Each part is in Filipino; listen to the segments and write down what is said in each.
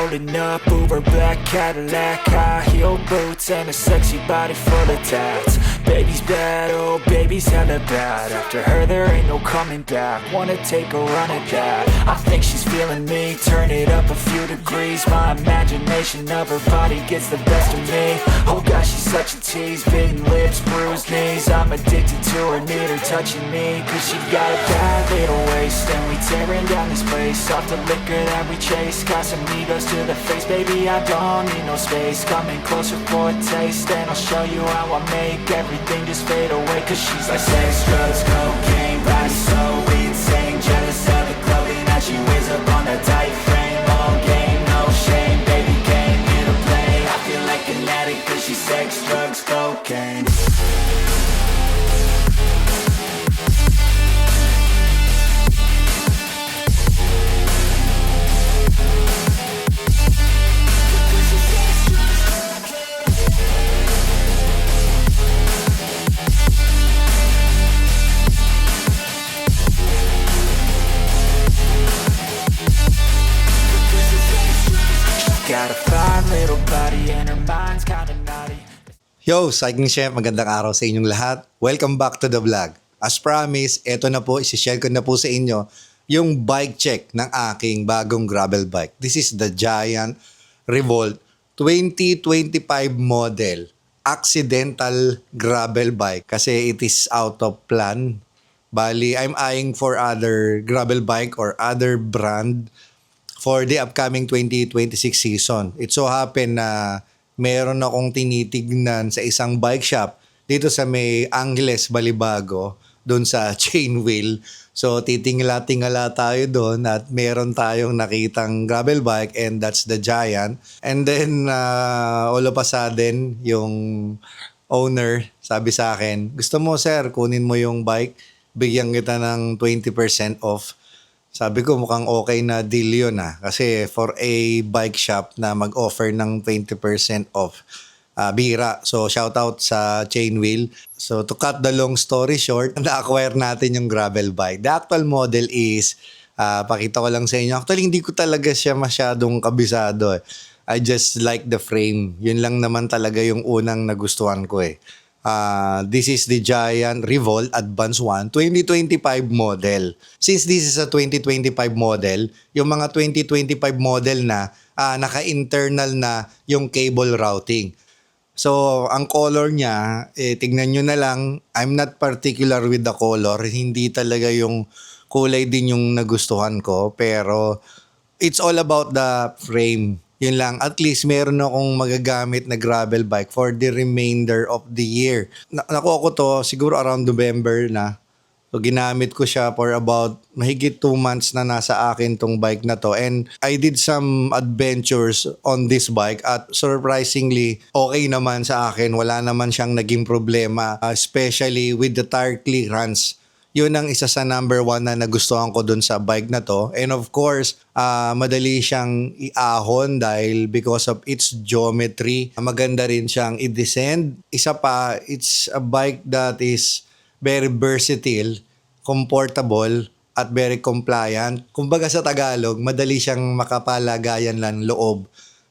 rolling up, Uber black Cadillac, high heel boots and a sexy body full of tats. Baby's bad, oh baby's hella bad. After her there ain't no coming back. Wanna take a run at that. I think she's feeling me. Turn it up a few degrees. My imagination of her body gets the best of me. Oh gosh, she's such a tease. Bitten lips, bruised knees. I'm addicted to her, need her touching me. Cause she got a bad little waist, and we tearing down this place. Off the liquor that we chase. Casamigos to the face, baby, I don't need no space. Coming closer for a taste, and I'll show you how I make everything just fade away. Cause she's like sex, drugs, cocaine, body so insane. Jealous of the clothing that she wears up on that tight frame. All game, no shame, baby came here to play. I feel like an addict cause she's sex, drugs, cocaine. Got a fine little body and her mind's kinda naughty. Yo, Cycling Chef, magandang araw sa inyong lahat. Welcome back to the vlog. As promised, eto na po, isi-share ko na po sa inyo yung bike check ng aking bagong gravel bike. This is the Giant Revolt 2025 model accidental gravel bike kasi it is out of plan. Bali, I'm eyeing for other gravel bike or other brand for the upcoming 2026 season. It so happen na meron akong tinitignan sa isang bike shop dito sa may Angeles, Balibago, doon sa chain wheel. So titingala-tingala tayo doon at meron tayong nakitang gravel bike and that's the Giant. And then all of a sudden, yung owner sabi sa akin, gusto mo sir, kunin mo yung bike, bigyan kita ng 20% off. Sabi ko mukhang okay na deal yun kasi for a bike shop na mag-offer ng 20% off, bira. So shout out sa chain wheel. So to cut the long story short, na-acquire natin yung gravel bike. The actual model is, pakita ko lang sa inyo. Actually hindi ko talaga siya masyadong kabisado I just like the frame. Yun lang naman talaga yung unang nagustuhan ko This is the Giant Revolt Advance 1 2025 model. Since this is a 2025 model, yung mga 2025 model na naka-internal na yung cable routing. So, ang color niya, tignan nyo na lang, I'm not particular with the color. Hindi talaga yung kulay din yung nagustuhan ko. Pero, it's all about the frame. Yun lang, at least meron akong magagamit na gravel bike for the remainder of the year. Nakuha ko to siguro around November na. So ginamit ko siya for about mahigit 2 months na nasa akin tong bike na to. And I did some adventures on this bike at surprisingly okay naman sa akin. Wala naman siyang naging problema, especially with the tire clearance. Yun ang isa sa number 1 na nagustuhan ko dun sa bike na to. And of course, madali siyang iahon dahil because of its geometry. Maganda rin siyang i-descend. Isa pa, it's a bike that is very versatile, comfortable, at very compliant. Kumbaga sa Tagalog, madali siyang makapalagayan ng loob.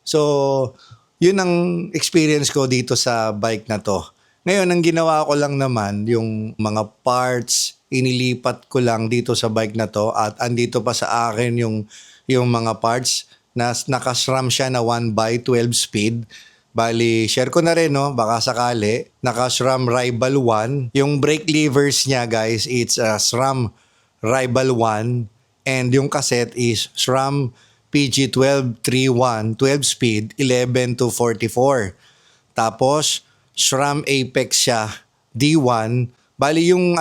So, yun ang experience ko dito sa bike na to. Ngayon, ang ginawa ko lang naman, yung mga parts, inilipat ko lang dito sa bike na to at andito pa sa akin yung mga parts na naka-SRAM siya na 1x12 speed. Bali, share ko na rin, baka sakali. Naka-SRAM Rival 1. Yung brake levers niya, guys, it's a SRAM Rival 1 and yung cassette is SRAM PG12 31 12 speed 11 to 44. Tapos, SRAM Apex siya D1. Bali yung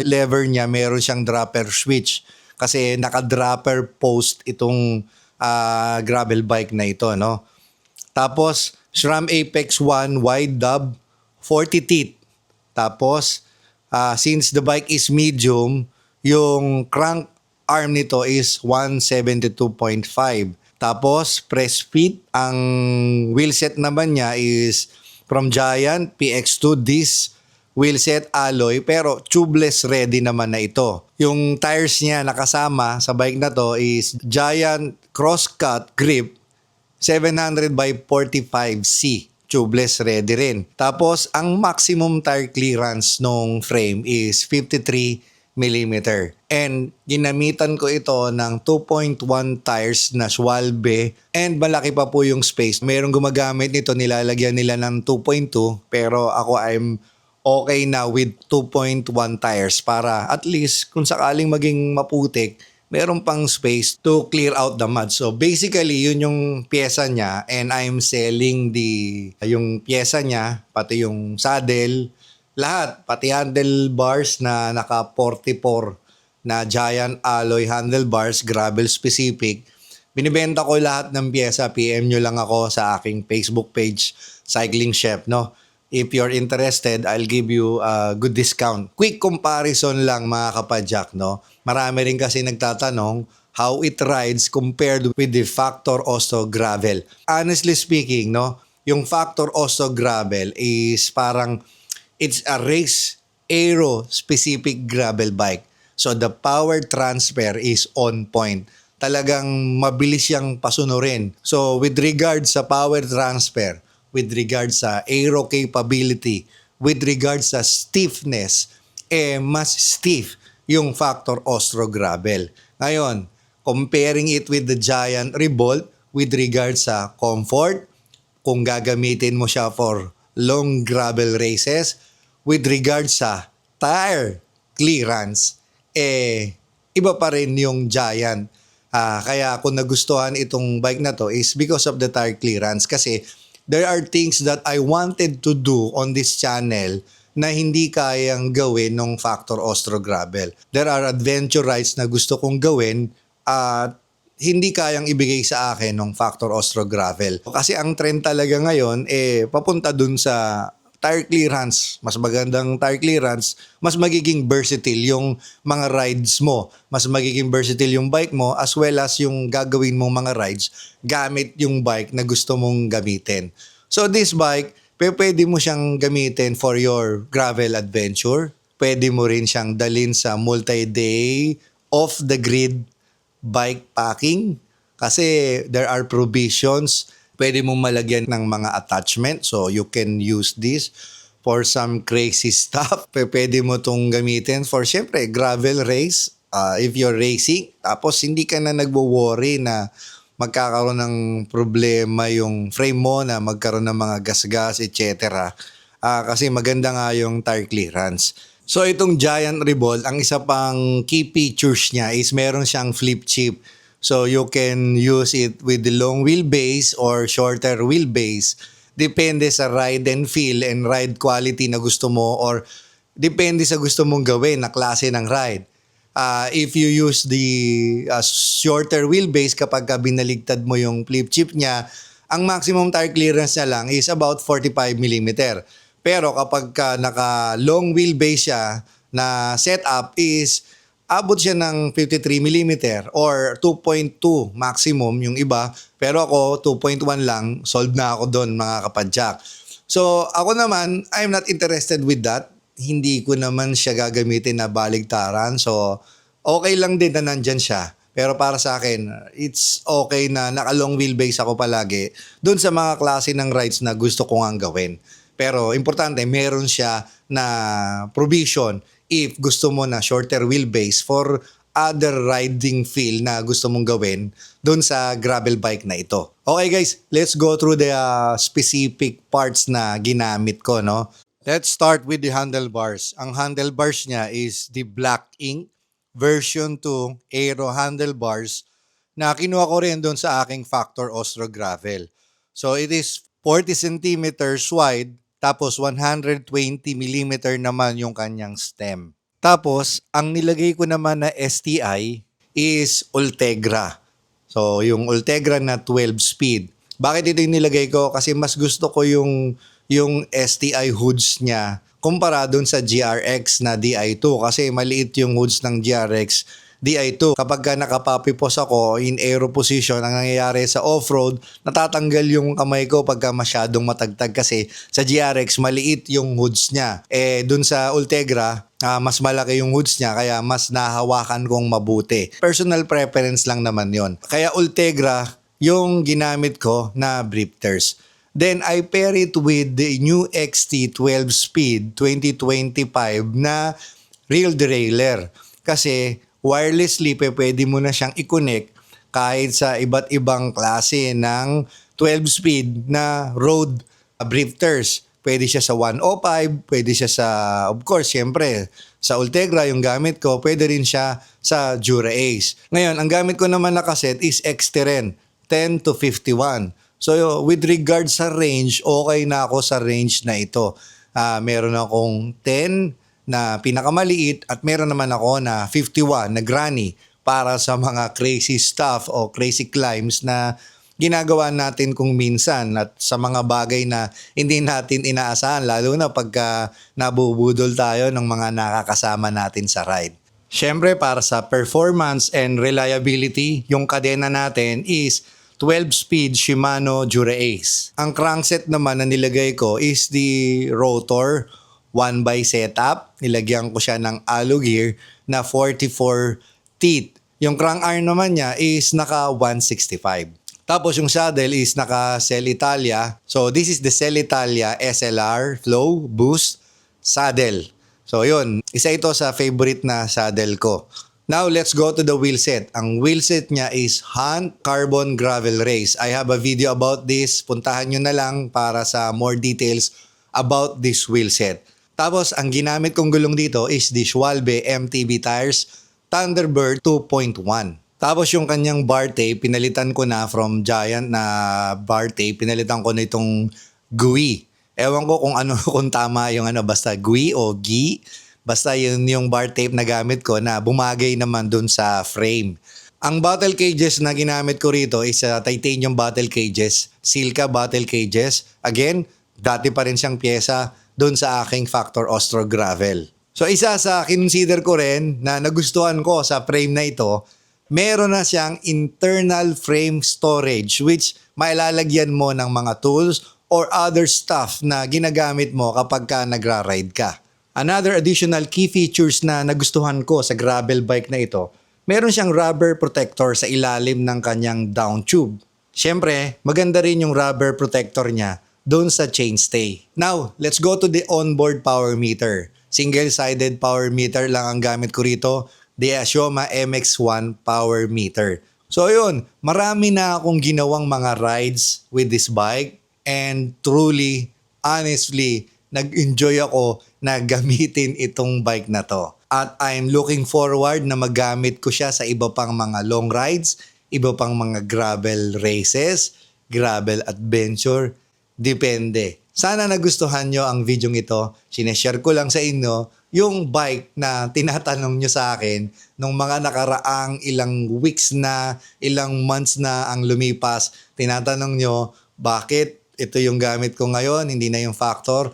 lever niya, meron siyang dropper switch kasi naka-dropper post itong gravel bike na ito, Tapos SRAM Apex 1 wide dub 40 teeth. Tapos since the bike is medium, yung crank arm nito is 172.5. Tapos press fit, ang wheelset naman niya is from Giant PX2 disc wheelset alloy pero tubeless ready naman na ito. Yung tires niya nakasama sa bike na to is Giant Crosscut Grip 700 by 45C. Tubeless ready rin. Tapos, ang maximum tire clearance nung frame is 53 mm. And ginamitan ko ito ng 2.1 tires na Schwalbe and malaki pa po yung space. Merong gumagamit nito, nilalagyan nila ng 2.2 pero ako I'm okay na with 2.1 tires para at least kung sakaling maging maputik, meron pang space to clear out the mud. So basically, yun yung pyesa niya and I'm selling yung pyesa niya, pati yung saddle, lahat, pati handlebars na naka 44 na giant alloy handlebars, gravel specific. Binibenta ko lahat ng pyesa, PM nyo lang ako sa aking Facebook page, Cycling Chef, no? If you're interested, I'll give you a good discount. Quick comparison lang mga kapadyak, no? Marami rin kasi nagtatanong how it rides compared with the Factor Osto Gravel. Honestly speaking, no? Yung Factor Osto Gravel is parang it's a race aero specific gravel bike. So the power transfer is on point. Talagang mabilis siyang pasunurin. So with regards sa power transfer, with regards sa aero capability, with regards sa stiffness, mas stiff yung Factor Ostro Gravel. Ngayon, comparing it with the Giant Revolt with regards sa comfort, kung gagamitin mo siya for long gravel races, with regards sa tire clearance, iba pa rin yung Giant. Kaya kung nagustuhan itong bike na to is because of the tire clearance kasi there are things that I wanted to do on this channel na hindi kayang gawin ng Factor Ostro Gravel. There are adventure rides na gusto kong gawin at hindi kayang ibigay sa akin ng Factor Ostro Gravel. Kasi ang trend talaga ngayon, papunta dun sa tire clearance. Mas magandang tire clearance, mas magiging versatile yung mga rides mo. Mas magiging versatile yung bike mo as well as yung gagawin mong mga rides gamit yung bike na gusto mong gamitin. So this bike, pwede mo siyang gamitin for your gravel adventure. Pwede mo rin siyang dalhin sa multi-day off-the-grid bike packing kasi there are provisions. Pwede mong malagyan ng mga attachment so you can use this for some crazy stuff. Pwede mo itong gamitin for syempre gravel race if you're racing. Tapos hindi ka na nagwo-worry na magkakaroon ng problema yung frame mo na magkaroon ng mga gas-gas, etc. Kasi maganda nga yung tire clearance. So itong Giant Revolt, ang isa pang key features niya is meron siyang flip chip. So you can use it with the long wheelbase or shorter wheelbase. Depende sa ride and feel and ride quality na gusto mo or depende sa gusto mong gawin na klase ng ride. If you use the shorter wheelbase kapag binaligtad mo yung flip chip niya, ang maximum tire clearance niya lang is about 45mm. Pero kapag naka long wheelbase siya na setup is abot siya ng 53mm or 2.2 maximum yung iba. Pero ako, 2.1 lang. Sold na ako doon mga kapadyak. So ako naman, I'm not interested with that. Hindi ko naman siya gagamitin na baligtaran. So okay lang din na nandyan siya. Pero para sa akin, it's okay na naka-long wheelbase ako palagi doon sa mga klase ng rides na gusto ko nga gawin. Pero importante, meron siya na provision if gusto mo na shorter wheelbase for other riding feel na gusto mong gawin doon sa gravel bike na ito. Okay guys, let's go through the specific parts na ginamit ko, no? Let's start with the handlebars. Ang handlebars niya is the Black Ink version 2 Aero handlebars na kinuha ko rin doon sa aking Factor Ostro Gravel. So it is 40 centimeters wide tapos 120mm naman yung kanyang stem. Tapos, ang nilagay ko naman na STI is Ultegra. So, yung Ultegra na 12 speed. Bakit ito yung nilagay ko? Kasi mas gusto ko yung STI hoods niya kumpara dun sa GRX na DI2. Kasi maliit yung hoods ng GRX DI2. Kapag nakapapipos ako in aero position, ang nangyayari sa off-road, natatanggal yung kamay ko pagka masyadong matagtag kasi sa GRX maliit yung hoods niya. Dun sa Ultegra, mas malaki yung hoods niya kaya mas nahawakan kong mabuti. Personal preference lang naman yon. Kaya Ultegra, yung ginamit ko na drifters. Then I pair it with the new XT 12 Speed 2025 na real derailleur. Kasi wirelessly pwede mo na siyang i-connect kahit sa iba't ibang klase ng 12 speed na road drifters. Pwede siya sa 105, pwede siya sa, of course, syempre, sa Ultegra yung gamit ko, pwede rin siya sa Jura Ace. Ngayon, ang gamit ko naman na cassette is XT-REN, 10 to 51. So, with regard sa range, okay na ako sa range na ito. Meron akong 10 na pinakamaliit at meron naman ako na 51 na granny para sa mga crazy stuff o crazy climbs na ginagawa natin kung minsan at sa mga bagay na hindi natin inaasahan, lalo na pagka nabubudol tayo ng mga nakakasama natin sa ride. Siyempre, para sa performance and reliability, yung kadena natin is 12-speed Shimano Jura Ace. Ang crankset naman na nilagay ko is the rotor 1x setup. Nilagyan ko siya ng alloy gear na 44 teeth. Yung crank arm naman niya is naka 165. Tapos yung saddle is naka Cell Italia. So this is the Cell Italia SLR Flow Boost Saddle. So yun, isa ito sa favorite na saddle ko. Now let's go to the wheelset. Ang wheelset niya is Hunt Carbon Gravel Race. I have a video about this. Puntahan nyo na lang para sa more details about this wheelset. Tapos ang ginamit kong gulong dito is the Schwalbe MTB tires Thunderbird 2.1. Tapos yung kanyang bar tape, pinalitan ko na from Giant na bar tape, pinalitan ko na itong GUI. Ewan ko kung ano, kung tama yung ano, basta GUI o GI. Basta yun yung bar tape na gamit ko na bumagay naman dun sa frame. Ang bottle cages na ginamit ko rito is titanium bottle cages, Silca bottle cages. Again, dati pa rin siyang pyesa dun sa aking Factor Ostro Gravel. So isa sa kinonsider ko rin na nagustuhan ko sa frame na ito, meron na siyang internal frame storage which mailalagyan mo ng mga tools or other stuff na ginagamit mo kapag ka nagra-ride ka. Another additional key features na nagustuhan ko sa gravel bike na ito, meron siyang rubber protector sa ilalim ng kanyang down tube. Siyempre, maganda rin yung rubber protector niya doon sa chainstay. Now, let's go to the onboard power meter. Single-sided power meter lang ang gamit ko rito. The Ashoma MX-1 power meter. So yun, marami na akong ginawang mga rides with this bike and truly, honestly, nag-enjoy ako na gamitin itong bike na to. At I'm looking forward na magamit ko siya sa iba pang mga long rides, iba pang mga gravel races, gravel adventure, depende. Sana nagustuhan nyo ang video ito. Sineshare ko lang sa inyo yung bike na tinatanong nyo sa akin nung mga nakaraang ilang weeks na, ilang months na ang lumipas. Tinatanong nyo, bakit ito yung gamit ko ngayon, hindi na yung Factor?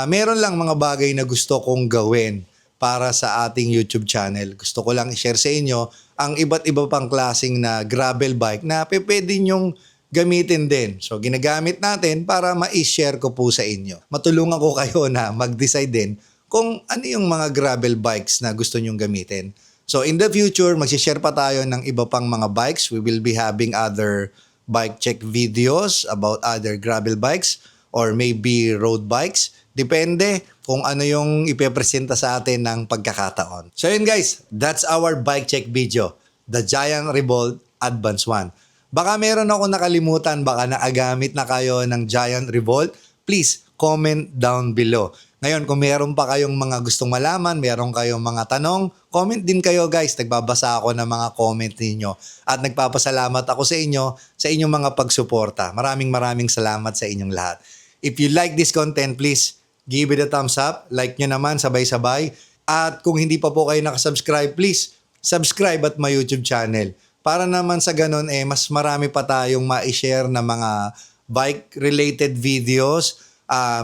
Meron lang mga bagay na gusto kong gawin para sa ating YouTube channel. Gusto ko lang i-share sa inyo ang iba't iba pang klaseng na gravel bike na pwede nyong gamitin din. So, ginagamit natin para ma-share ko po sa inyo. Matulungan ko kayo na mag-decide din kung ano yung mga gravel bikes na gusto nyong gamitin. So, in the future, mag-share pa tayo ng iba pang mga bikes. We will be having other bike check videos about other gravel bikes or maybe road bikes. Depende kung ano yung ipepresenta sa atin ng pagkakataon. So, yun guys, that's our bike check video. The Giant Revolt Advance 1. Baka meron ako nakalimutan, baka naagamit na kayo ng Giant Revolt. Please, comment down below. Ngayon, kung meron pa kayong mga gustong malaman, meron kayong mga tanong, comment din kayo guys. Nagbabasa ako ng mga comment ninyo. At nagpapasalamat ako sa inyo, sa inyong mga pagsuporta. Maraming salamat sa inyong lahat. If you like this content, please give it a thumbs up. Like nyo naman, sabay-sabay. At kung hindi pa po kayo nakasubscribe, please subscribe at my YouTube channel. Para naman sa ganun, mas marami pa tayong ma-share na mga bike-related videos,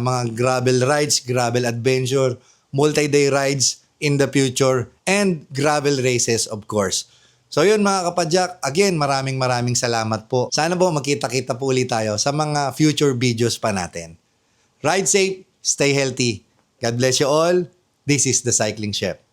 mga gravel rides, gravel adventure, multi-day rides in the future, and gravel races of course. So yun mga kapadyak, again maraming salamat po. Sana po magkita-kita po ulit tayo sa mga future videos pa natin. Ride safe, stay healthy. God bless you all. This is the Cycling Chef.